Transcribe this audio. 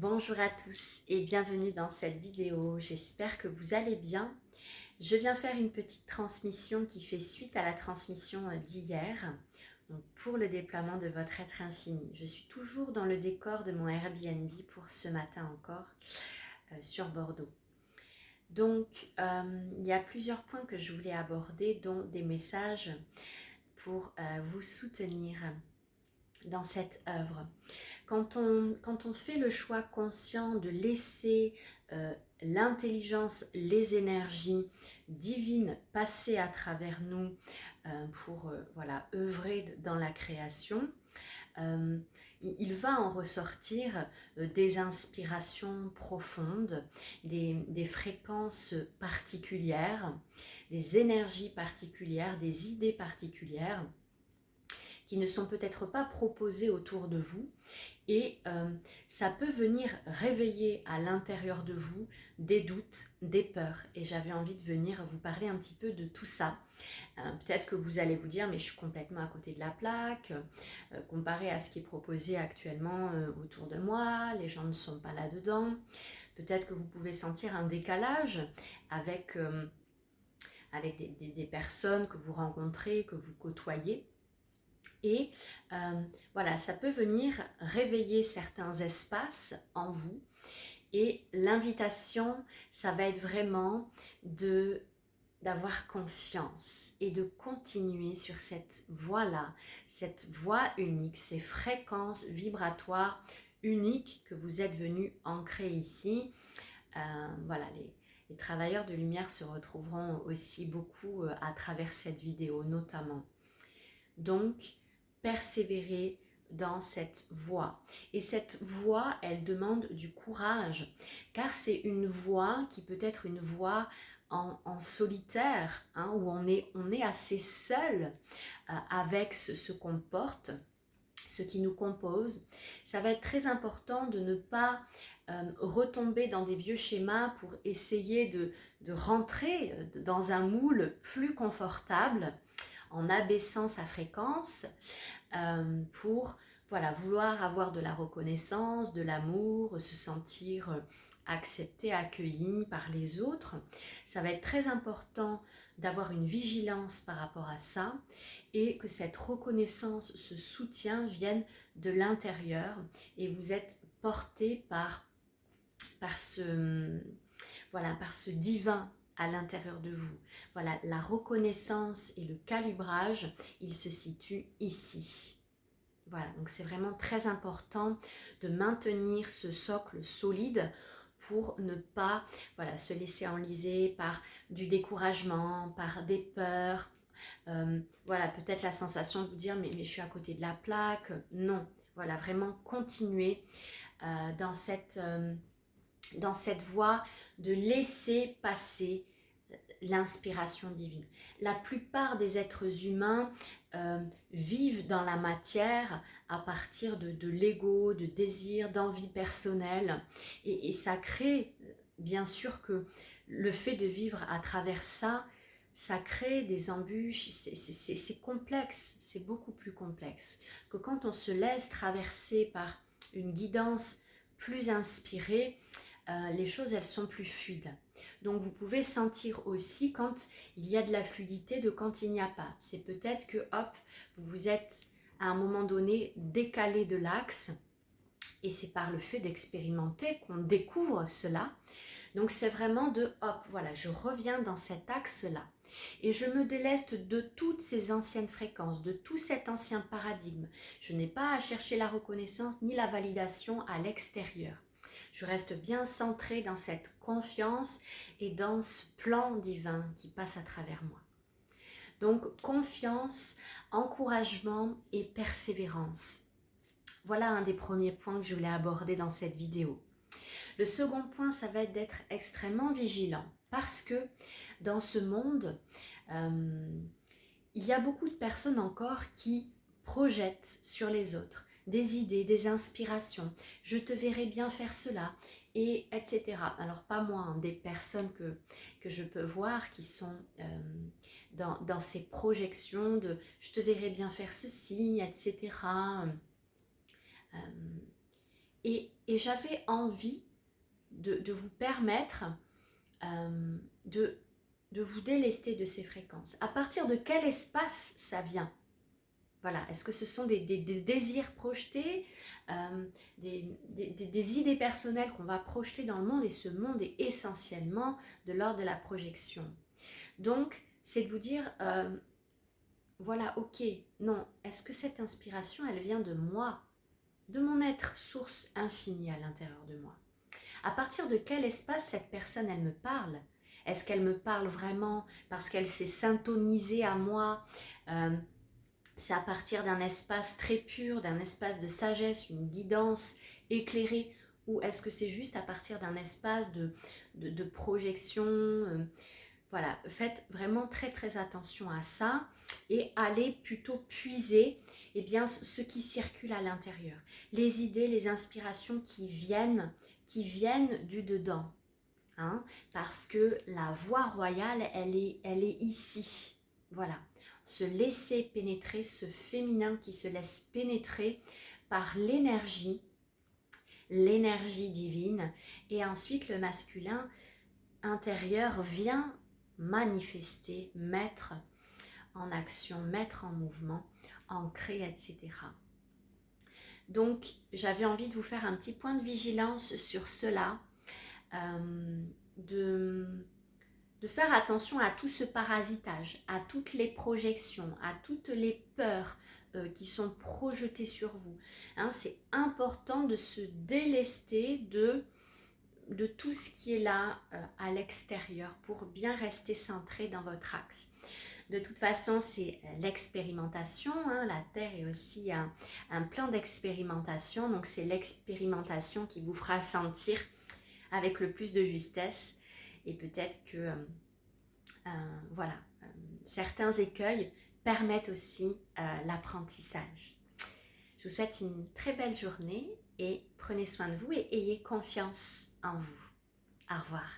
Bonjour à tous et bienvenue dans cette vidéo, j'espère que vous allez bien. Je viens faire une petite transmission qui fait suite à la transmission d'hier pour le déploiement de votre être infini. Je suis toujours dans le décor de mon Airbnb pour ce matin encore sur Bordeaux. Donc il y a plusieurs points que je voulais aborder, dont des messages pour vous soutenir dans cette œuvre. Quand on fait le choix conscient de laisser l'intelligence, les énergies divines passer à travers nous pour voilà, œuvrer dans la création, il va en ressortir des inspirations profondes, des fréquences particulières, des énergies particulières, des idées particulières qui ne sont peut-être pas proposées autour de vous, et ça peut venir réveiller à l'intérieur de vous des doutes, des peurs, et j'avais envie de venir vous parler un petit peu de tout ça. Peut-être que vous allez vous dire mais je suis complètement à côté de la plaque, comparé à ce qui est proposé actuellement autour de moi, les gens ne sont pas là-dedans. Peut-être que vous pouvez sentir un décalage avec des personnes que vous rencontrez, que vous côtoyez. Et voilà, ça peut venir réveiller certains espaces en vous. Et l'invitation, ça va être vraiment d'avoir confiance et de continuer sur cette voie-là, cette voie unique, ces fréquences vibratoires uniques que vous êtes venus ancrer ici. Voilà, les travailleurs de lumière se retrouveront aussi beaucoup à travers cette vidéo notamment. Donc, persévérer dans cette voie. Et cette voie, elle demande du courage, car c'est une voie qui peut être une voie en solitaire, hein, où on est assez seul avec ce qu'on porte, ce qui nous compose. Ça va être très important de ne pas retomber dans des vieux schémas pour essayer de rentrer dans un moule plus confortable, en abaissant sa fréquence pour voilà, vouloir avoir de la reconnaissance, de l'amour, se sentir accepté, accueilli par les autres. Ça va être très important d'avoir une vigilance par rapport à ça et que cette reconnaissance, ce soutien vienne de l'intérieur et vous êtes porté par ce divin à l'intérieur de vous. Voilà, la reconnaissance et le calibrage, il se situe ici. Voilà, donc c'est vraiment très important de maintenir ce socle solide pour ne pas se laisser enliser par du découragement, par des peurs. Voilà, peut-être la sensation de vous dire mais je suis à côté de la plaque. Non, voilà, vraiment continuer dans cette voie de laisser passer l'inspiration divine. La plupart des êtres humains vivent dans la matière à partir de l'ego, de désir, d'envie personnelle. Et ça crée, bien sûr que le fait de vivre à travers ça, ça crée des embûches, c'est complexe, c'est beaucoup plus complexe que quand on se laisse traverser par une guidance plus inspirée. Les choses, elles sont plus fluides. Donc vous pouvez sentir aussi quand il y a de la fluidité de quand il n'y a pas. C'est peut-être que hop, vous êtes à un moment donné décalé de l'axe et c'est par le fait d'expérimenter qu'on découvre cela. Donc c'est vraiment de hop, voilà, je reviens dans cet axe-là et je me déleste de toutes ces anciennes fréquences, de tout cet ancien paradigme. Je n'ai pas à chercher la reconnaissance ni la validation à l'extérieur. Je reste bien centrée dans cette confiance et dans ce plan divin qui passe à travers moi. Donc, confiance, encouragement et persévérance. Voilà un des premiers points que je voulais aborder dans cette vidéo. Le second point, ça va être d'être extrêmement vigilant parce que dans ce monde, il y a beaucoup de personnes encore qui projettent sur les autres des idées, des inspirations. Je te verrai bien faire cela, et etc. Alors pas moi, hein, des personnes que je peux voir qui sont dans ces projections de je te verrai bien faire ceci, etc. Et Et j'avais envie de vous permettre de vous délester de ces fréquences. À partir de quel espace ça vient? Voilà, est-ce que ce sont des désirs projetés, des idées personnelles qu'on va projeter dans le monde, et ce monde est essentiellement de l'ordre de la projection. Donc, c'est de vous dire, voilà, ok, non, est-ce que cette inspiration, elle vient de moi, de mon être source infinie à l'intérieur de moi? À partir de quel espace cette personne, elle me parle? Est-ce qu'elle me parle vraiment parce qu'elle s'est syntonisée à moi? C'est à partir d'un espace très pur, d'un espace de sagesse, une guidance éclairée, ou est-ce que c'est juste à partir d'un espace de projection? Voilà, faites vraiment très très attention à ça et allez plutôt puiser ce qui circule à l'intérieur. Les idées, les inspirations qui viennent du dedans. Hein, parce que la voie royale, elle est ici. Voilà. Se laisser pénétrer, ce féminin qui se laisse pénétrer par l'énergie divine, et ensuite le masculin intérieur vient manifester, mettre en action, mettre en mouvement, ancrer, etc. Donc j'avais envie de vous faire un petit point de vigilance sur cela, de faire attention à tout ce parasitage, à toutes les projections, à toutes les peurs qui sont projetées sur vous. Hein, c'est important de se délester de tout ce qui est là à l'extérieur pour bien rester centré dans votre axe. De toute façon, c'est l'expérimentation. Hein. La Terre est aussi un plan d'expérimentation. Donc, c'est l'expérimentation qui vous fera sentir avec le plus de justesse. Et peut-être que certains écueils permettent aussi l'apprentissage. Je vous souhaite une très belle journée et prenez soin de vous et ayez confiance en vous. Au revoir.